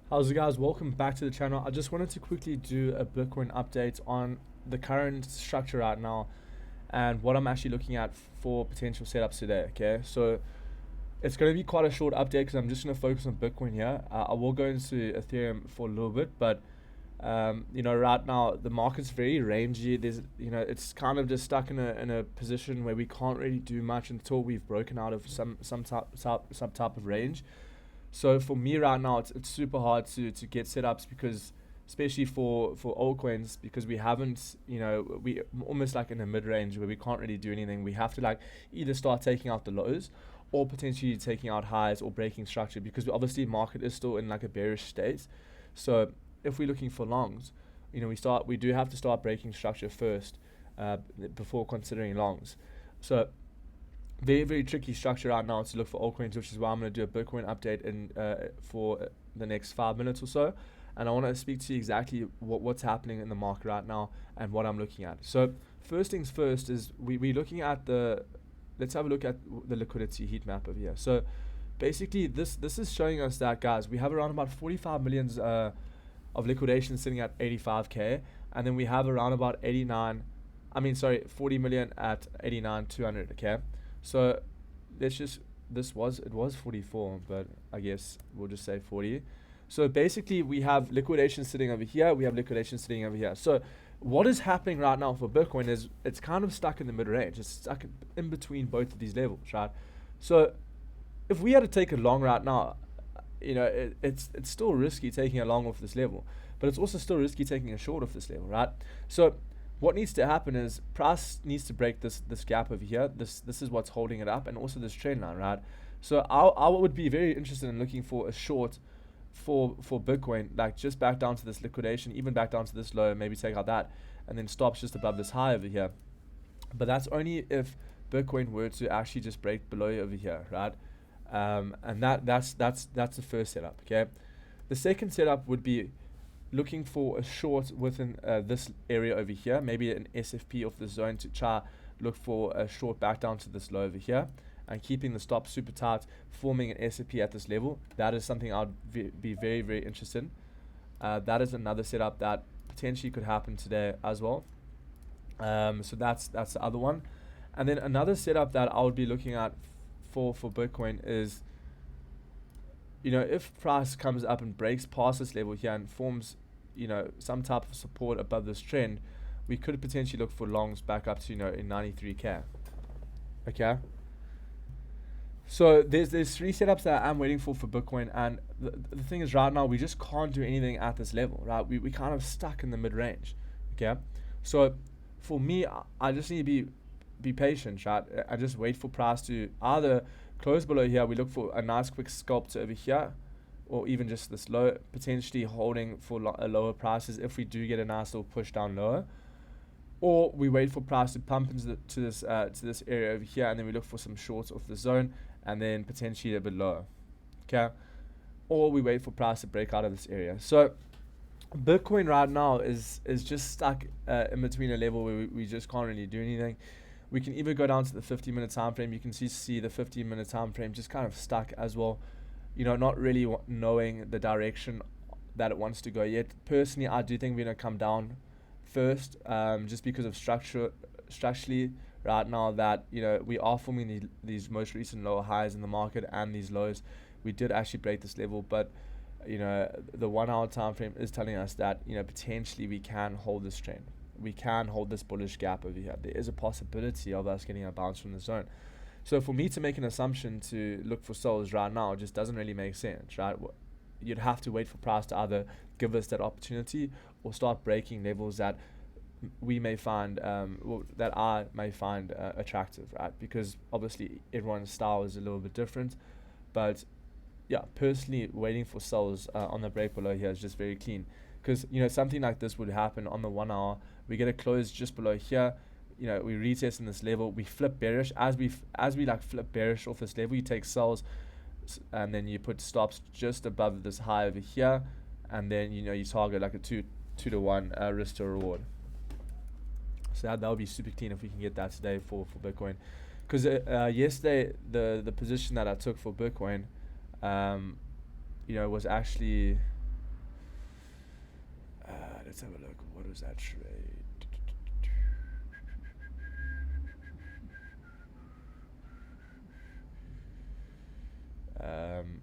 How's it, guys? Welcome back to the channel. I just wanted to quickly do a Bitcoin update on the current structure right now and what I'm actually looking at for potential setups today. Okay, so it's going to be quite a short update because I'm just going to focus on Bitcoin here. I will go into Ethereum for a little bit, but right now the market's very rangy. It's kind of just stuck in a position where we can't really do much until we've broken out of some type of range. So for me right now, it's super hard to get setups because, especially for altcoins, because we haven't, we almost like in a mid range where we can't really do anything. We have to like either start taking out the lows or potentially taking out highs or breaking structure, because obviously market is still in like a bearish state. So if we're looking for longs, we do have to start breaking structure first before considering longs. So very, very tricky structure right now to look for altcoins, which is why I'm going to do a Bitcoin update in for the next 5 minutes or so. And I want to speak to you exactly what's happening in the market right now and what I'm looking at. So first things first is we're looking at let's have a look at the liquidity heat map over here. So basically this is showing us that, guys, we have around about 45 millions of liquidation sitting at 85k, and then we have around about 40 million at 89,200. Okay, so it was 44, but I guess we'll just say 40. So basically we have liquidation sitting over here, we have liquidation sitting over here. So what is happening right now for Bitcoin is it's kind of stuck in the mid range. It's stuck in between both of these levels, right? So if we had to take a long right now, it's still risky taking a long off this level, but it's also still risky taking a short off this level, right? So what needs to happen is price needs to break this gap over here. This is what's holding it up, and also this trend line, right? So I would be very interested in looking for a short for Bitcoin, like just back down to this liquidation, even back down to this low, maybe take out that, and then stops just above this high over here. But that's only if Bitcoin were to actually just break below over here, right? And that's the first setup. Okay, the second setup would be looking for a short within this area over here, maybe an SFP of the zone, to try look for a short back down to this low over here, and keeping the stop super tight, forming an SFP at this level. That is something I'd be very, very interested in. That is another setup that potentially could happen today as well. So that's the other one. And then another setup that I would be looking at for Bitcoin is, if price comes up and breaks past this level here and forms, some type of support above this trend, we could potentially look for longs back up to, in 93k. Okay. So there's 3 setups that I'm waiting for Bitcoin, and the thing is, right now we just can't do anything at this level, right? We kind of stuck in the mid range. Okay. So for me, I just need to be patient, right? I just wait for price to either close below here. We look for a nice quick scalp to over here, or even just this low, potentially holding for lower prices if we do get a nice little push down lower. Or we wait for price to pump into this area over here, and then we look for some shorts off the zone, and then potentially a bit lower. Okay, or we wait for price to break out of this area. So Bitcoin right now is just stuck in between a level where we just can't really do anything. We can either go down to the 15-minute time frame. You can see the 15-minute time frame just kind of stuck as well. Not really knowing the direction that it wants to go yet. Personally, I do think we're gonna come down first, just because of structurally right now that we are forming these most recent lower highs in the market, and these lows. We did actually break this level, but the 1 hour time frame is telling us that potentially we can hold this trend. We can hold this bullish gap over here. There is a possibility of us getting a bounce from the zone. So for me to make an assumption to look for sells right now just doesn't really make sense, right? You'd have to wait for price to either give us that opportunity or start breaking levels that we may find, that I may find attractive, right? Because obviously everyone's style is a little bit different, but yeah, personally waiting for sells on the break below here is just very clean, because something like this would happen on the 1 hour. We get a close just below here. We retest in this level. We flip bearish. As we like flip bearish off this level, you take sells, and then you put stops just above this high over here, and then you target like a 2 to 1 risk to reward. So that would be super clean if we can get that today for Bitcoin. Because yesterday the position that I took for Bitcoin, was actually let's have a look. What was that trade?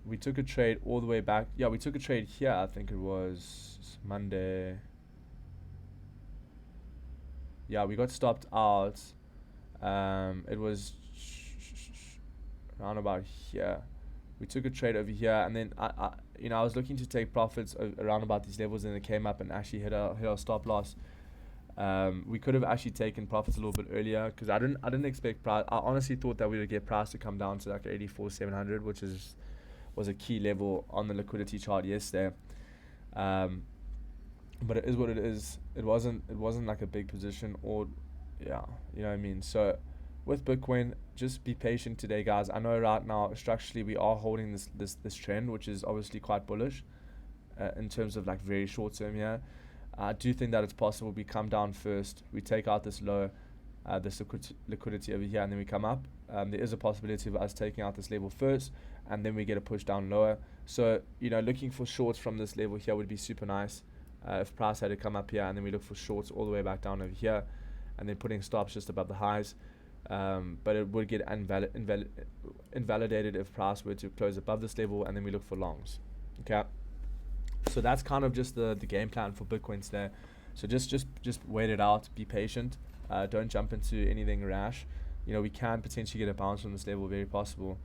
We took a trade all the way back. Yeah, we took a trade here. I think it was Monday. Yeah, we got stopped out. It was around about here. We took a trade over here, and then I was looking to take profits around about these levels, and it came up and actually hit our stop loss. We could have actually taken profits a little bit earlier because I didn't expect price. I honestly thought that we would get price to come down to like 84,700, which was a key level on the liquidity chart yesterday. But it is what it is. It wasn't like a big position, or yeah, you know what I mean. So with Bitcoin, just be patient today, guys. I know right now structurally we are holding this trend, which is obviously quite bullish in terms of like very short term here. I do think that it's possible we come down first, we take out this low, this liquidity over here, and then we come up. There is a possibility of us taking out this level first, and then we get a push down lower. So, looking for shorts from this level here would be super nice. If price had to come up here, and then we look for shorts all the way back down over here, and then putting stops just above the highs. But it would get invalidated if price were to close above this level, and then we look for longs. Okay. So that's kind of just the game plan for Bitcoin today. So just wait it out, be patient, don't jump into anything rash. We can potentially get a bounce from this level, very possible,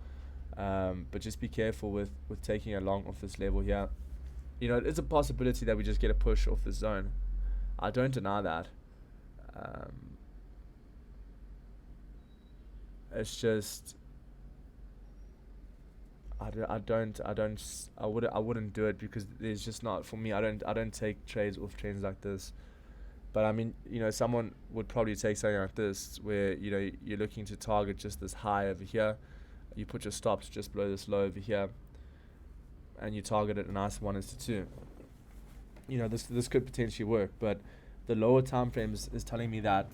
but just be careful with taking a long off this level here. It is a possibility that we just get a push off the zone. I don't deny that. It's just I wouldn't do it because there's just not, for me, I don't take trades off trends like this. But I mean, someone would probably take something like this where, you're looking to target just this high over here. You put your stops just below this low over here, and you target it a nice 1 to 2. This could potentially work, but the lower time frames is telling me that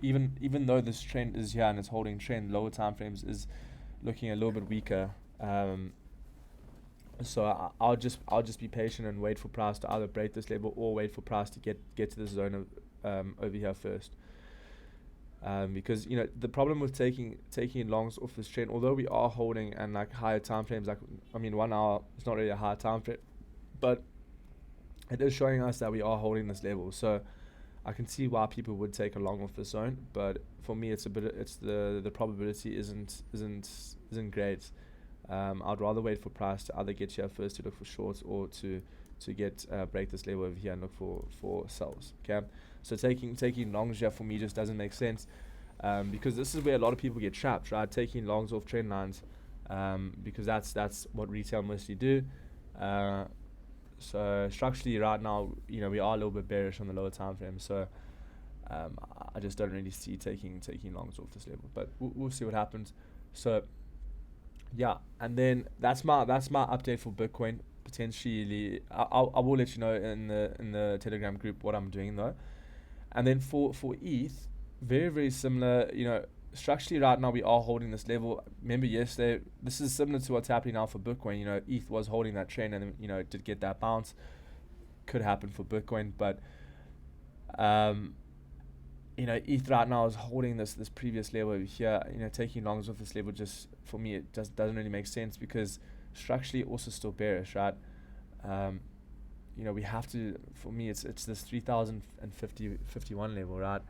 even though this trend is here and it's holding trend, lower time frames is looking a little bit weaker. So I'll just be patient and wait for price to either break this level or wait for price to get to the zone of over here first. Because the problem with taking longs off this trend, although we are holding and like higher time frames, like 1 hour is not really a high time frame, but it is showing us that we are holding this level. So I can see why people would take a long off the zone, but for me it's the probability isn't great. I'd rather wait for price to either get here first to look for shorts or to get break this level over here and look for sells. Okay, so taking longs here for me just doesn't make sense, because this is where a lot of people get trapped, right? Taking longs off trend lines, because that's what retail mostly do. So structurally right now, we are a little bit bearish on the lower time frame. So I just don't really see taking longs off this level, but we'll see what happens. So yeah, and then that's my update for Bitcoin. Potentially, I will let you know in the Telegram group what I'm doing though. And then for ETH, very very similar. Structurally right now we are holding this level. Remember yesterday, this is similar to what's happening now for Bitcoin. ETH was holding that trend, and then it did get that bounce. Could happen for Bitcoin, but ETH right now is holding this previous level over here. Taking longs off this level, just for me it just doesn't really make sense, because structurally also still bearish, right? We have to, for me it's this 3,051 level, right?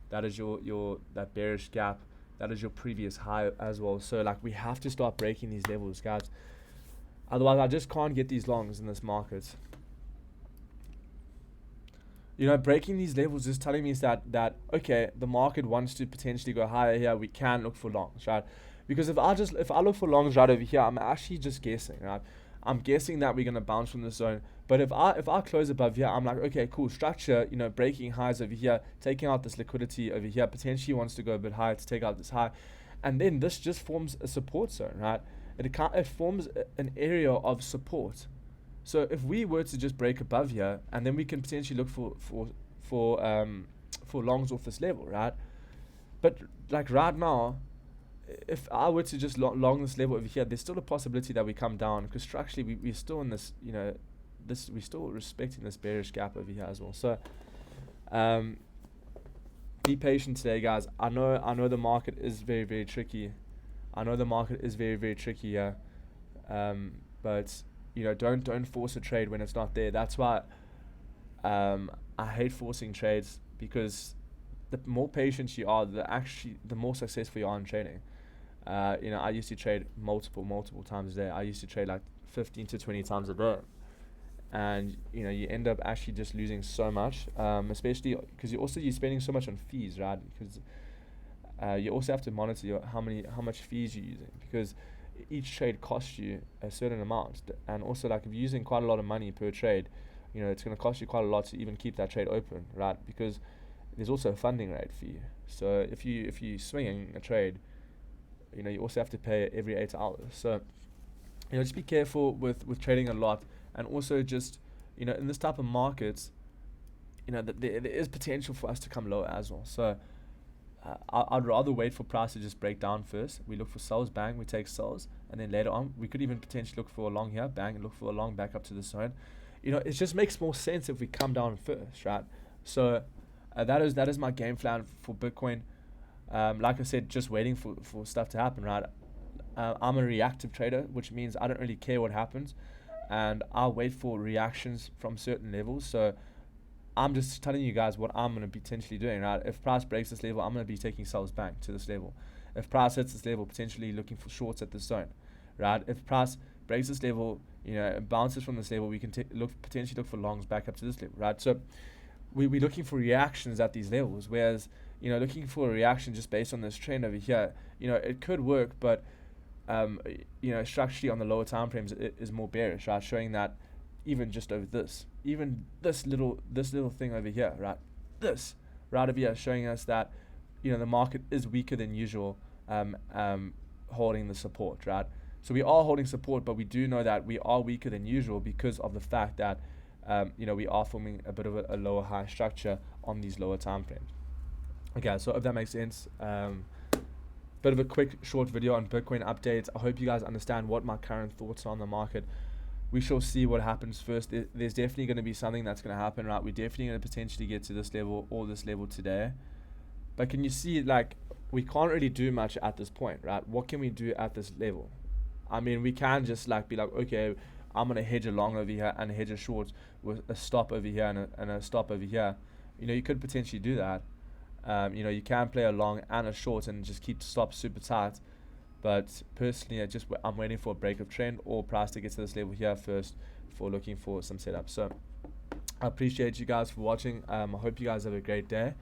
That is your that bearish gap. That is your previous high as well. So like we have to start breaking these levels, guys. Otherwise I just can't get these longs in this market. Breaking these levels is telling me is that okay, the market wants to potentially go higher here. We can look for longs, right? Because if I look for longs right over here, I'm actually just guessing, right? I'm guessing that we're gonna bounce from this zone. But if I close above here, I'm like, okay, cool, structure, breaking highs over here, taking out this liquidity over here, potentially wants to go a bit higher to take out this high, and then this just forms a support zone, right? It forms an area of support. So if we were to just break above here, and then we can potentially look for longs off this level, right? But like right now, if I were to just long this level over here, there's still a possibility that we come down, because structurally we're still in this we're still respecting this bearish gap over here as well. So be patient today, guys. I know the market is very, very tricky. I know the market is very, very tricky here. But don't force a trade when it's not there. That's why I hate forcing trades, because the more patient you are, the more successful you are in trading. I used to trade multiple times a day. I used to trade like 15 to 20 times a day, and you end up actually just losing so much, especially because you're spending so much on fees, right? Because you also have to monitor how much fees you're using, because each trade costs you a certain amount, and also like if you're using quite a lot of money per trade, it's going to cost you quite a lot to even keep that trade open, right? Because there's also a funding rate fee. So if you swinging a trade, you also have to pay every 8 hours. So just be careful with trading a lot, and also just in this type of markets, that there is potential for us to come lower as well. So I'd rather wait for price to just break down first. We look for sells, bang, we take sells, and then later on we could even potentially look for a long here, bang, and look for a long back up to the zone. It just makes more sense if we come down first, right? So that is my game plan for Bitcoin. Like I said, just waiting for stuff to happen, right? I'm a reactive trader, which means I don't really care what happens, and I'll wait for reactions from certain levels. So I'm just telling you guys what I'm going to be potentially doing, right? If price breaks this level, I'm going to be taking sells back to this level. If price hits this level, potentially looking for shorts at this zone, right? If price breaks this level, bounces from this level, we can potentially look for longs back up to this level, right? So we're looking for reactions at these levels, whereas looking for a reaction just based on this trend over here, it could work, but structurally on the lower time frames it is more bearish, right? Showing that even just over this little thing over here, right? This right over here showing us that the market is weaker than usual, holding the support, right? So we are holding support, but we do know that we are weaker than usual because of the fact that we are forming a bit of a lower high structure on these lower time frames. Okay, so if that makes sense, bit of a quick short video on Bitcoin updates. I hope you guys understand what my current thoughts are on the market. We shall see what happens first. There's definitely going to be something that's going to happen, right? We're definitely going to potentially get to this level or this level today. But can you see, like, we can't really do much at this point, right? What can we do at this level? I mean, we can just be like, okay, I'm going to hedge a long over here and hedge a short with a stop over here and a stop over here. You could potentially do that. You can play a long and a short and just keep the stops super tight. But personally, I'm waiting for a break of trend or price to get to this level here first before looking for some setup. So I appreciate you guys for watching. I hope you guys have a great day,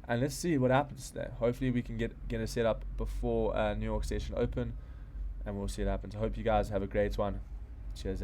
and let's see what happens today. Hopefully we can get a setup before New York session open, and we'll see what happens. I hope you guys have a great one. Cheers,